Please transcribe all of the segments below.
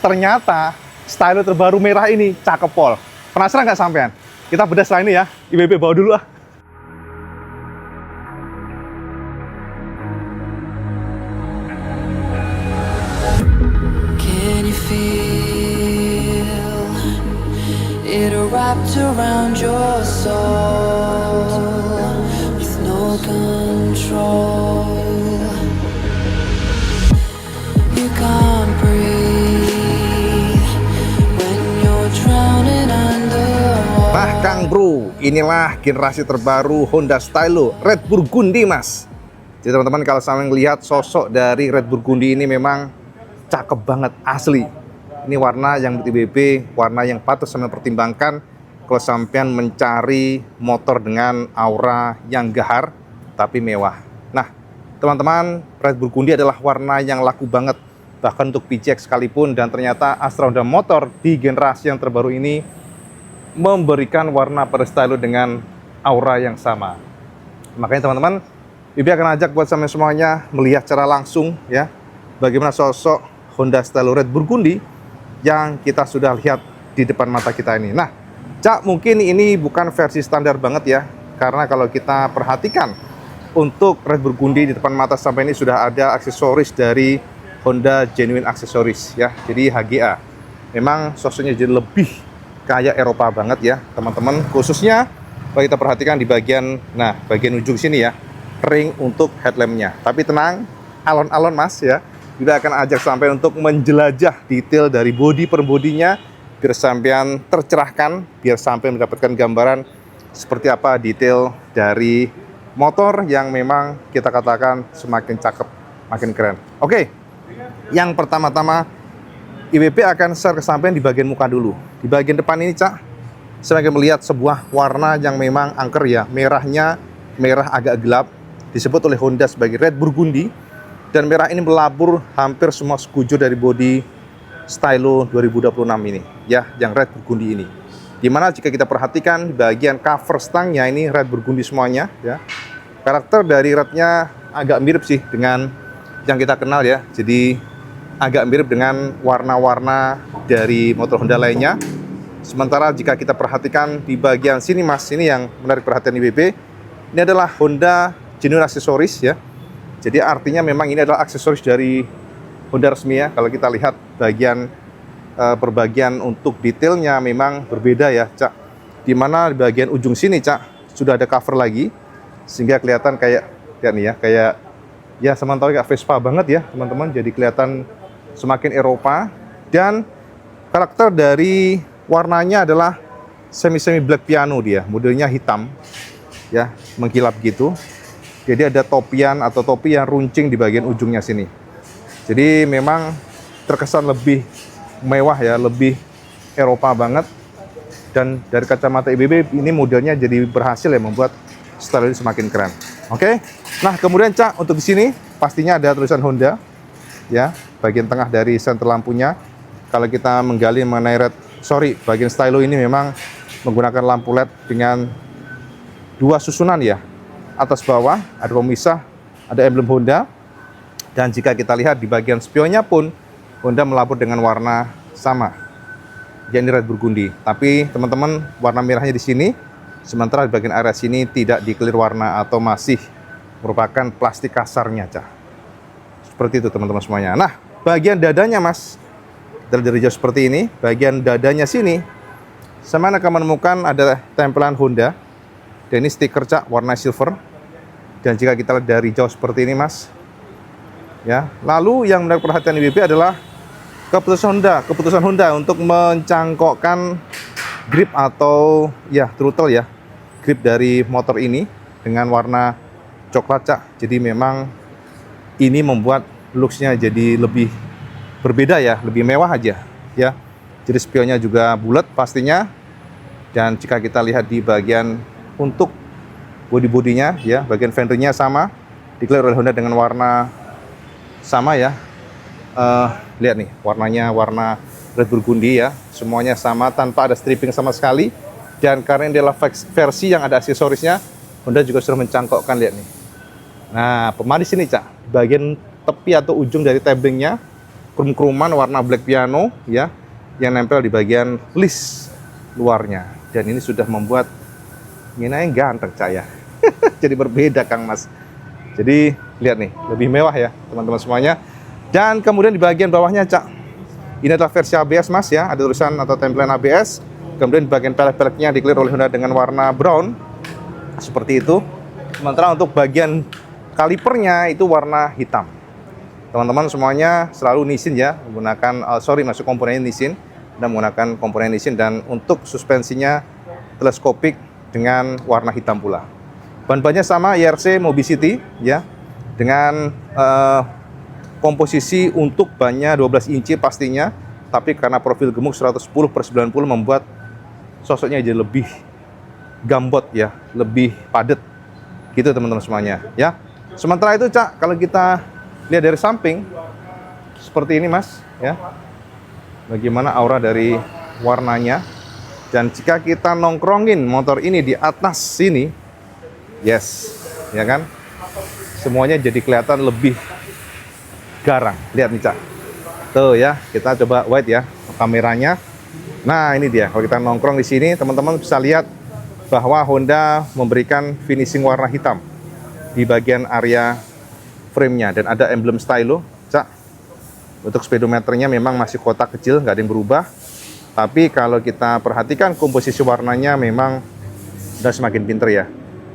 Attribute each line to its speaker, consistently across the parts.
Speaker 1: ternyata style terbaru merah ini cakep pol. Penasaran nggak sampean? Kita bedah setelah ini ya. IBB bawa dulu ah.
Speaker 2: Can you feel it wrapped around your soul with no control? You can't breathe when you're drowning underwater.
Speaker 1: Nah Kang Bro, inilah generasi terbaru Honda Stylo Red Burgundy mas. Jadi teman-teman kalau sampai melihat sosok dari Red Burgundy ini memang cakep banget asli. Ini warna yang IBB, warna yang patut sampean pertimbangkan kalau sampean mencari motor dengan aura yang gahar tapi mewah. Nah, teman-teman, Red Burgundy adalah warna yang laku banget bahkan untuk PCX sekalipun, dan ternyata Astra Honda Motor di generasi yang terbaru ini memberikan warna pada Stylo dengan aura yang sama. Makanya teman-teman, IBB akan ajak buat sampean semuanya melihat secara langsung ya bagaimana sosok Honda Stylo Red Burgundy yang kita sudah lihat di depan mata kita ini. Nah, Cak, mungkin ini bukan versi standar banget ya, karena kalau kita perhatikan untuk Red Burgundy di depan mata sampai ini sudah ada aksesoris dari Honda Genuine Accessories ya, jadi HGA. Memang sosoknya jadi lebih kayak Eropa banget ya, teman-teman. Khususnya kalau kita perhatikan di bagian, nah bagian ujung sini ya, ring untuk headlampnya. Tapi tenang, alon-alon mas ya. Kita akan ajak sampai untuk menjelajah detail dari bodi per bodinya biar sampean tercerahkan, biar sampai mendapatkan gambaran seperti apa detail dari motor yang memang kita katakan semakin cakep, makin keren. Oke, yang pertama-tama IBB akan share ke sampean di bagian muka dulu. Di bagian depan ini Cak, saya akan melihat sebuah warna yang memang angker ya, merahnya merah agak gelap, disebut oleh Honda sebagai Red Burgundy. Dan merah ini melabur hampir semua sekujur dari bodi Stylo 2026 ini ya, yang Red Burgundy ini. Dimana jika kita perhatikan di bagian cover stangnya ini Red Burgundy semuanya ya. Karakter dari rednya agak mirip sih dengan yang kita kenal ya. Jadi agak mirip dengan warna-warna dari motor Honda lainnya. Sementara jika kita perhatikan di bagian sini mas, ini yang menarik perhatian IBB. Ini adalah Honda Genuine Accessories ya. Jadi artinya memang ini adalah aksesoris dari Honda resmi ya. Kalau kita lihat bagian perbagian untuk detailnya memang berbeda ya Cak. Dimana di bagian ujung sini Cak sudah ada cover lagi, sehingga kelihatan kayak ya nih ya, kayak ya sementara kayak Vespa banget ya teman-teman. Jadi kelihatan semakin Eropa, dan karakter dari warnanya adalah semi black piano dia, modelnya hitam ya, mengkilap gitu. Jadi ada topian atau topi yang runcing di bagian ujungnya sini. Jadi memang terkesan lebih mewah ya, lebih Eropa banget. Dan dari kacamata IBB ini modelnya jadi berhasil ya membuat style ini semakin keren. Oke. Nah, kemudian Cak, untuk di sini pastinya ada tulisan Honda ya, bagian tengah dari senter lampunya. Kalau kita menggali mengenai bagian Stylo ini memang menggunakan lampu LED dengan dua susunan ya. Atas bawah ada pemisah, ada emblem Honda, dan jika kita lihat di bagian spionnya pun Honda melabur dengan warna sama, yakni Red Burgundy. Tapi teman-teman, warna merahnya di sini, sementara di bagian area sini tidak di-clear warna atau masih merupakan plastik kasarnya Cak. Seperti itu teman-teman semuanya. Nah, bagian dadanya mas, dari jauh seperti ini, bagian dadanya sini, sama akan menemukan ada tempelan Honda. Dan ini stiker Cak warna silver. Dan jika kita lihat dari jauh seperti ini mas ya. Lalu yang menarik perhatian IBB adalah keputusan Honda untuk mencangkokkan grip atau ya throttle ya, grip dari motor ini dengan warna coklat Cak. Jadi memang ini membuat looks-nya jadi lebih berbeda ya, lebih mewah aja ya. Jadi spionnya juga bulat pastinya. Dan jika kita lihat di bagian untuk bodi-bodinya ya, bagian fendernya sama, di-clear oleh Honda dengan warna sama ya. Lihat nih, warnanya warna Red Burgundy ya, semuanya sama tanpa ada stripping sama sekali. Dan karena ini adalah versi yang ada aksesorisnya, Honda juga sudah mencangkokkan, lihat nih. Nah, pemanis ini Cak, bagian tepi atau ujung dari tebingnya krum-kruman warna black piano ya, yang nempel di bagian list luarnya. Dan ini sudah membuat Mina yang ganteng Cak ya. Jadi berbeda Kang Mas. Jadi lihat nih, lebih mewah ya teman-teman semuanya. Dan kemudian di bagian bawahnya Cak, ini adalah versi ABS Mas ya, ada tulisan atau template ABS. Kemudian di bagian pelek-peleknya diklir oleh Honda dengan warna brown seperti itu. Sementara untuk bagian kalipernya itu warna hitam. Teman-teman semuanya selalu Nissin ya, menggunakan masuk komponen Nissin dan menggunakan komponen Nissin, dan untuk suspensinya teleskopik dengan warna hitam pula. Ban-bannya sama YRC Mobicity ya, dengan komposisi untuk bannya 12 inci pastinya, tapi karena profil gemuk 110/90 membuat sosoknya jadi lebih gambot ya, lebih padat gitu teman-teman semuanya ya. Sementara itu Cak, kalau kita lihat dari samping seperti ini Mas ya, bagaimana aura dari warnanya. Dan jika kita nongkrongin motor ini di atas sini, yes ya kan, semuanya jadi kelihatan lebih garang. Lihat nih Cak, tuh ya, kita coba wide ya kameranya. Nah ini dia, kalau kita nongkrong di sini teman-teman bisa lihat bahwa Honda memberikan finishing warna hitam di bagian area frame-nya, dan ada emblem stylo Cak. Untuk speedometernya memang masih kotak kecil, nggak ada yang berubah, tapi kalau kita perhatikan komposisi warnanya memang udah semakin pinter ya,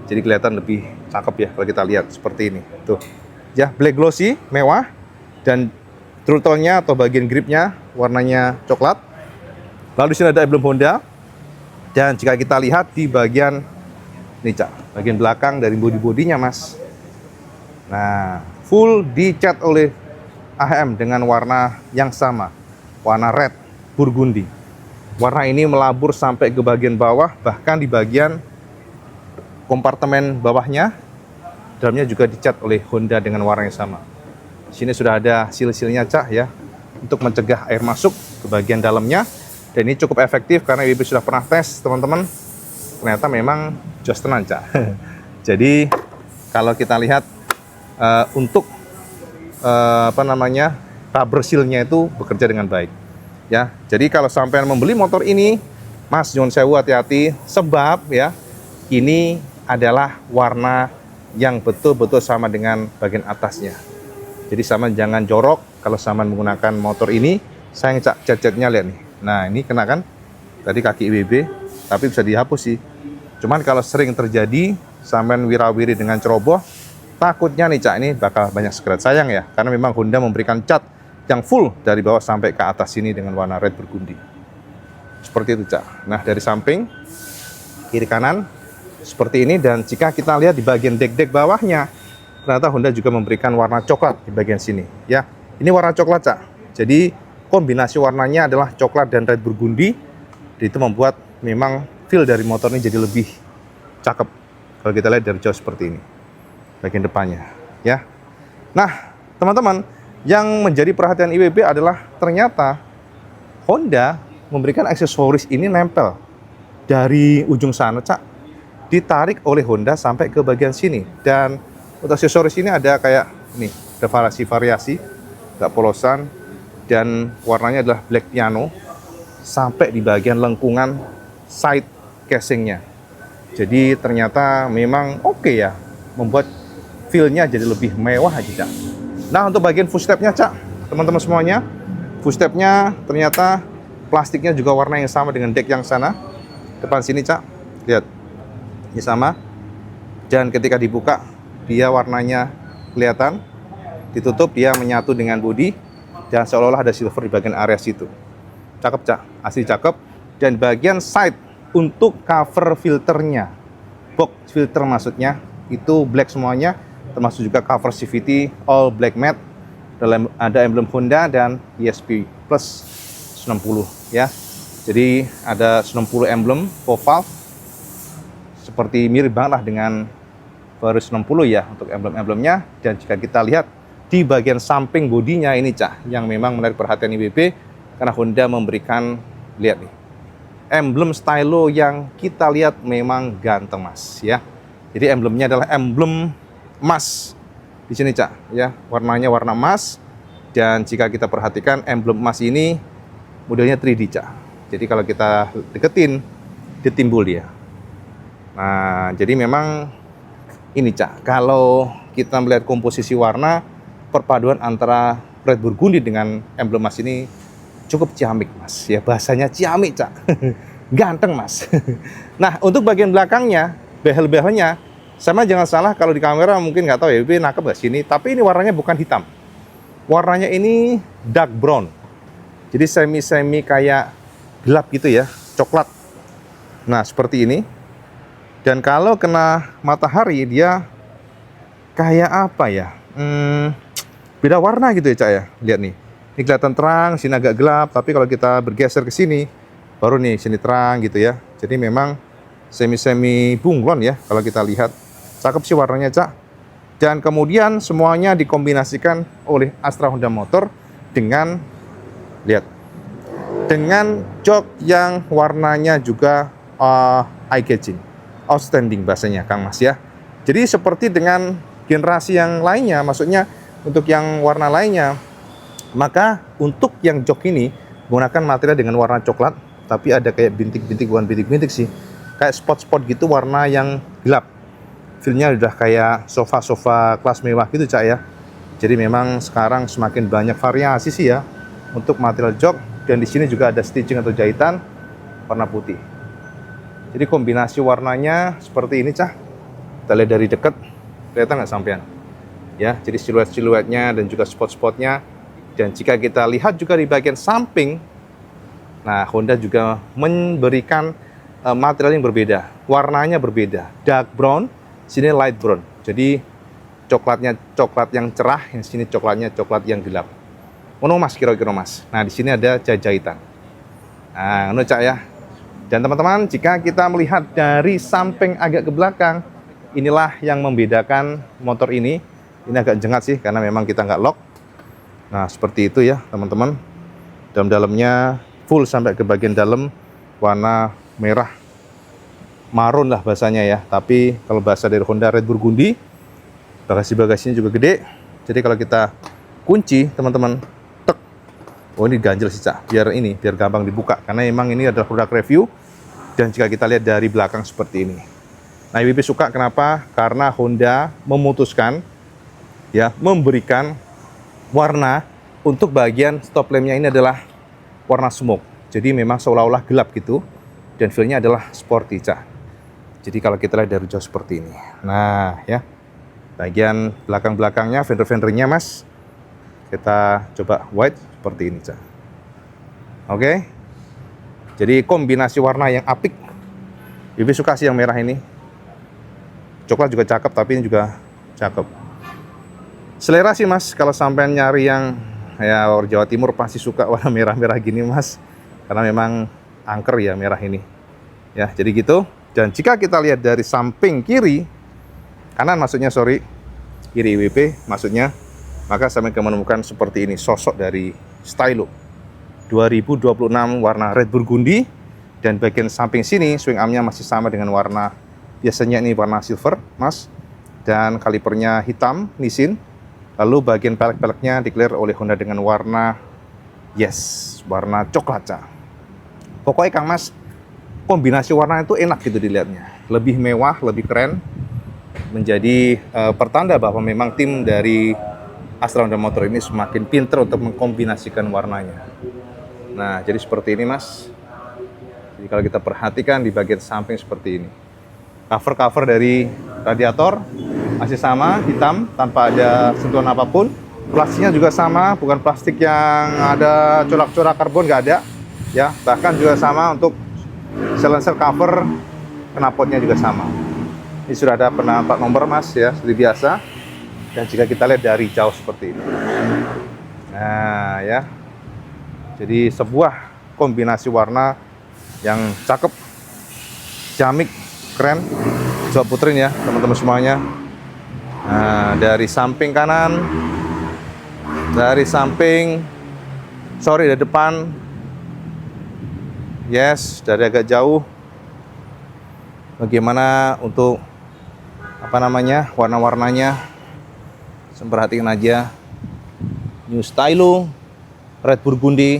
Speaker 1: jadi kelihatan lebih cakep ya kalau kita lihat seperti ini tuh ya, black glossy mewah, dan throttle-nya atau bagian gripnya warnanya coklat. Lalu di sini ada emblem Honda, dan jika kita lihat di bagian ini Cak, bagian belakang dari bodi-bodinya Mas, nah full dicat oleh AHM dengan warna yang sama, warna red burgundy. Warna ini melabur sampai ke bagian bawah, bahkan di bagian kompartemen bawahnya, dalamnya juga dicat oleh Honda dengan warna yang sama. Di sini sudah ada seal-sealnya Cak ya, untuk mencegah air masuk ke bagian dalamnya. Dan ini cukup efektif karena IWB sudah pernah tes teman-teman, ternyata memang jos tenan Cak. Jadi kalau kita lihat untuk rubber seal-nya itu bekerja dengan baik ya. Jadi kalau sampai membeli motor ini Mas, nyuwun sewu, hati-hati, sebab ya ini adalah warna yang betul-betul sama dengan bagian atasnya. Jadi sama, jangan jorok kalau sama menggunakan motor ini. Sayang Cak, cat-catnya lihat nih. Nah ini kena kan tadi kaki IWB, tapi bisa dihapus sih. Cuman kalau sering terjadi sampean wirawiri dengan ceroboh, takutnya nih Cak, ini bakal banyak scratch. Sayang ya, karena memang Honda memberikan cat yang full dari bawah sampai ke atas sini dengan warna red burgundy. Seperti itu Cak. Nah dari samping, kiri kanan seperti ini. Dan jika kita lihat di bagian dek-dek bawahnya, ternyata Honda juga memberikan warna coklat di bagian sini ya. Ini warna coklat Cak, jadi kombinasi warnanya adalah coklat dan red burgundy. Itu membuat memang feel dari motor ini jadi lebih cakep kalau kita lihat dari jauh seperti ini bagian depannya ya. Nah teman-teman, yang menjadi perhatian IWB adalah ternyata Honda memberikan aksesoris ini nempel dari ujung sana Cak, ditarik oleh Honda sampai ke bagian sini. Dan untuk aksesoris ini ada kayak ini, ada variasi nggak polosan, dan warnanya adalah black piano sampai di bagian lengkungan side casingnya. Jadi ternyata memang oke ya, membuat feel-nya jadi lebih mewah aja Cak. Nah untuk bagian footstep-nya Cak, teman-teman semuanya, footstep-nya ternyata plastiknya juga warna yang sama dengan dek yang sana. Depan sini Cak, lihat, ini sama. Dan ketika dibuka, dia warnanya kelihatan. Ditutup, dia menyatu dengan bodi, dan seolah-olah ada silver di bagian area situ. Cakep Cak, asli cakep. Dan bagian side untuk cover filternya, box filter maksudnya, itu black semuanya, termasuk juga cover CVT all black matte. Ada emblem Honda dan ESP plus 90 ya. Jadi ada 90 emblem full valve, seperti mirip banget lah dengan Vario 90 ya untuk emblem-emblemnya. Dan jika kita lihat di bagian samping bodinya ini Cak, yang memang menarik perhatian IWB karena Honda memberikan, lihat nih, emblem stylo yang kita lihat memang ganteng Mas ya. Jadi emblemnya adalah emblem emas di sini Cak ya, warnanya warna emas, Dan jika kita perhatikan emblem emas ini modelnya 3D, Cak. Jadi kalau kita deketin, dia timbul dia. Nah, jadi memang ini, Cak, kalau kita melihat komposisi warna, perpaduan antara red burgundy dengan emblem emas ini cukup ciamik, Mas. Ya, bahasanya ciamik, Cak. Ganteng, Mas. Nah, untuk bagian belakangnya, behel-behelnya, sama jangan salah kalau di kamera mungkin nggak tahu ya, ini nangkep nggak sini, tapi ini warnanya bukan hitam. Warnanya ini dark brown. Jadi semi-semi kayak gelap gitu ya, coklat. Nah, seperti ini. Dan kalau kena matahari dia kayak apa ya? Beda warna gitu ya, Cak ya. Lihat nih. Ini kelihatan terang, sini agak gelap, tapi kalau kita bergeser ke sini baru nih sini terang gitu ya. Jadi memang semi-semi bunglon ya kalau kita lihat. Cakep sih warnanya, Cak. Dan kemudian semuanya dikombinasikan oleh Astra Honda Motor dengan, lihat, dengan jok yang warnanya juga eye-catching, outstanding bahasanya, Kang Mas ya. Jadi seperti dengan generasi yang lainnya, maksudnya untuk yang warna lainnya, maka untuk yang jok ini menggunakan material dengan warna coklat, tapi ada kayak bintik-bintik, bukan bintik-bintik sih, kayak spot-spot gitu warna yang gelap. Feel-nya udah kayak sofa-sofa kelas mewah gitu, Cak ya. Jadi memang sekarang semakin banyak variasi sih ya untuk material jok, dan di sini juga ada stitching atau jahitan warna putih. Jadi kombinasi warnanya seperti ini, Cak. Kita lihat dari dekat, kelihatan nggak sampean? Ya, jadi siluet-siluetnya dan juga spot-spotnya. Dan jika kita lihat juga di bagian samping, nah Honda juga memberikan material yang berbeda, warnanya berbeda, dark brown, sini light brown. Jadi coklatnya coklat yang cerah, yang sini coklatnya coklat yang gelap. Ono Mas, kira-kira Mas. Nah, di sini ada jahitan. Nah, ono, Cak ya. Dan teman-teman, jika kita melihat dari samping agak ke belakang, inilah yang membedakan motor ini. Ini agak jengat sih karena memang kita nggak lock. Nah, seperti itu ya, teman-teman. Dalam-dalamnya full sampai ke bagian dalam warna merah marun lah bahasanya ya, tapi kalau bahasa dari Honda red burgundy. Bagasi-bagasinya juga gede, jadi kalau kita kunci, teman-teman, tek, oh ini ganjel sih, Cak, biar gampang dibuka, karena memang ini adalah produk review. Dan jika kita lihat dari belakang seperti ini, nah IWP suka kenapa? Karena Honda memutuskan ya memberikan warna untuk bagian stop lampnya ini adalah warna smoke, jadi memang seolah-olah gelap gitu, dan feel-nya adalah sporty, Cak. Jadi kalau kita lihat dari jauh seperti ini. Nah, ya. Bagian belakang-belakangnya, fender-fendernya, Mas. Kita coba white seperti ini, Cak. Oke. Jadi kombinasi warna yang apik. Lebih suka sih yang merah ini. Coklat juga cakep, tapi ini juga cakep. Selera sih, Mas. Kalau sampai nyari yang ya orang Jawa Timur pasti suka warna merah-merah gini, Mas. Karena memang angker ya merah ini. Ya, jadi gitu. Dan jika kita lihat dari samping kiri, kanan maksudnya, kiri IWP maksudnya, maka sampai menemukan seperti ini sosok dari Stylo 2026 warna red burgundy. Dan bagian samping sini swing armnya masih sama dengan warna, biasanya ini warna silver, Mas. Dan kalipernya hitam, Nissin. Lalu bagian pelek-peleknya declare oleh Honda dengan warna, warna coklat, Cak. Pokoknya Kang Mas, kombinasi warna itu enak gitu dilihatnya, lebih mewah, lebih keren, menjadi pertanda bahwa memang tim dari Astra Honda Motor ini semakin pintar untuk mengkombinasikan warnanya. Nah, jadi seperti ini, Mas. Jadi kalau kita perhatikan di bagian samping seperti ini, cover dari radiator masih sama, hitam, tanpa ada sentuhan apapun. Plastiknya juga sama, bukan plastik yang ada corak-corak karbon, nggak ada ya. Bahkan juga sama untuk silencer cover, knalpotnya juga sama. Ini sudah ada penampak nomor, Mas ya, seperti biasa. Dan jika kita lihat dari jauh seperti ini, nah ya, jadi sebuah kombinasi warna yang cakep, ciamik, keren. Coba puterin ya teman-teman semuanya. Nah, dari samping kanan, dari depan, dari agak jauh. Bagaimana untuk warna-warnanya? Perhatikan aja. New Stylo Red Burgundy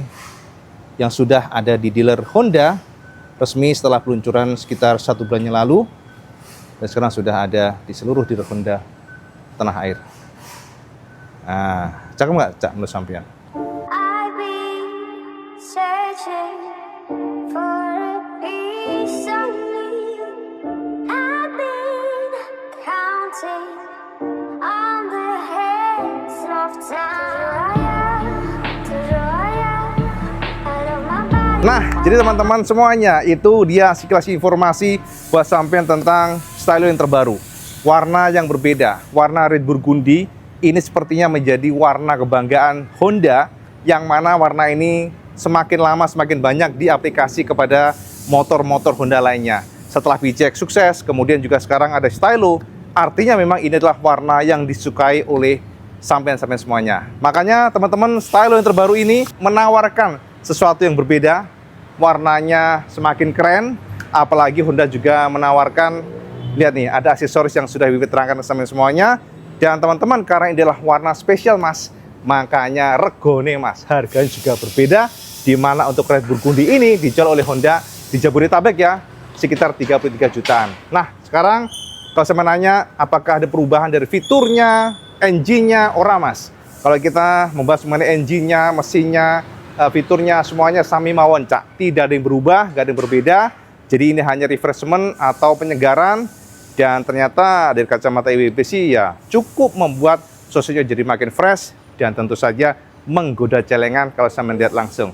Speaker 1: yang sudah ada di dealer Honda resmi setelah peluncuran sekitar 1 bulan yang lalu, dan sekarang sudah ada di seluruh dealer Honda tanah air. Nah, cakep nggak Cak menurut sampean?
Speaker 3: I've been searching for a piece of me. I've been counting on the hands of time.
Speaker 1: Nah, jadi teman-teman semuanya, itu dia sekilas informasi buat sampean tentang Stylo yang terbaru. Warna yang berbeda, warna Red Burgundy. Ini sepertinya menjadi warna kebanggaan Honda, yang mana warna ini semakin lama semakin banyak diaplikasi kepada motor-motor Honda lainnya. Setelah VJX sukses, kemudian juga sekarang ada Stylo, artinya memang ini adalah warna yang disukai oleh sampean-sampean semuanya. Makanya teman-teman, Stylo yang terbaru ini menawarkan sesuatu yang berbeda, warnanya semakin keren, apalagi Honda juga menawarkan, lihat nih, ada aksesoris yang sudah diterangkan ke sampean semuanya. Dan teman-teman, karena ini adalah warna spesial mas, makanya regone mas, harganya juga berbeda, di mana untuk Red Burgundy ini dijual oleh Honda di Jabodetabek ya, sekitar 33 jutaan. Nah, sekarang kalau saya menanya, apakah ada perubahan dari fiturnya, engine-nya, ora mas? Kalau kita membahas mengenai engine-nya, mesinnya, fiturnya, semuanya sami mawon Cak. Tidak ada yang berubah, nggak ada yang berbeda. Jadi ini hanya refreshment atau penyegaran. Dan ternyata dari kacamata IWB sih ya cukup membuat suasananya jadi makin fresh. Dan tentu saja menggoda celengan kalau saya melihat langsung.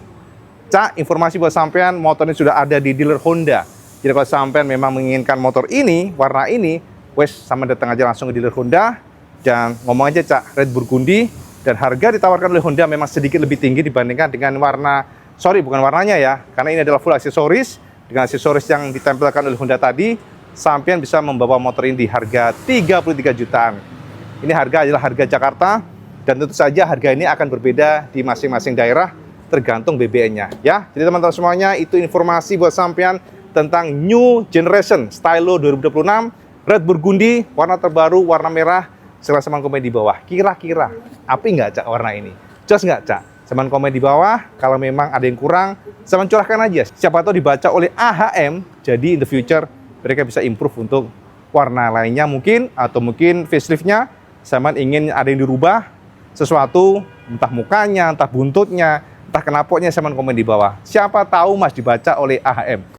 Speaker 1: Cak, informasi buat sampean, motor ini sudah ada di dealer Honda. Jadi kalau sampean memang menginginkan motor ini, warna ini, wes sama datang aja langsung ke dealer Honda. Dan ngomong aja Cak, Red Burgundy. Dan harga ditawarkan oleh Honda memang sedikit lebih tinggi dibandingkan dengan warna, bukan warnanya ya, karena ini adalah full aksesoris. Dengan aksesoris yang ditempelkan oleh Honda tadi, sampean bisa membawa motor ini di harga 33 jutaan. Ini harga adalah harga Jakarta, dan tentu saja harga ini akan berbeda di masing-masing daerah tergantung BBN-nya ya. Jadi teman-teman semuanya, itu informasi buat sampean tentang New Generation Stylo 2026 Red Burgundy, warna terbaru, warna merah. Silahkan komen di bawah, kira-kira api nggak Cak warna ini? Jos nggak Cak? Silahkan komen di bawah, kalau memang ada yang kurang, silahkan curahkan aja. Siapa tahu dibaca oleh AHM, jadi in the future mereka bisa improve untuk warna lainnya mungkin, atau mungkin facelift-nya, sama ingin ada yang dirubah, sesuatu, entah mukanya, entah buntutnya, entah knalpotnya, sama komen di bawah. Siapa tahu mas dibaca oleh AHM.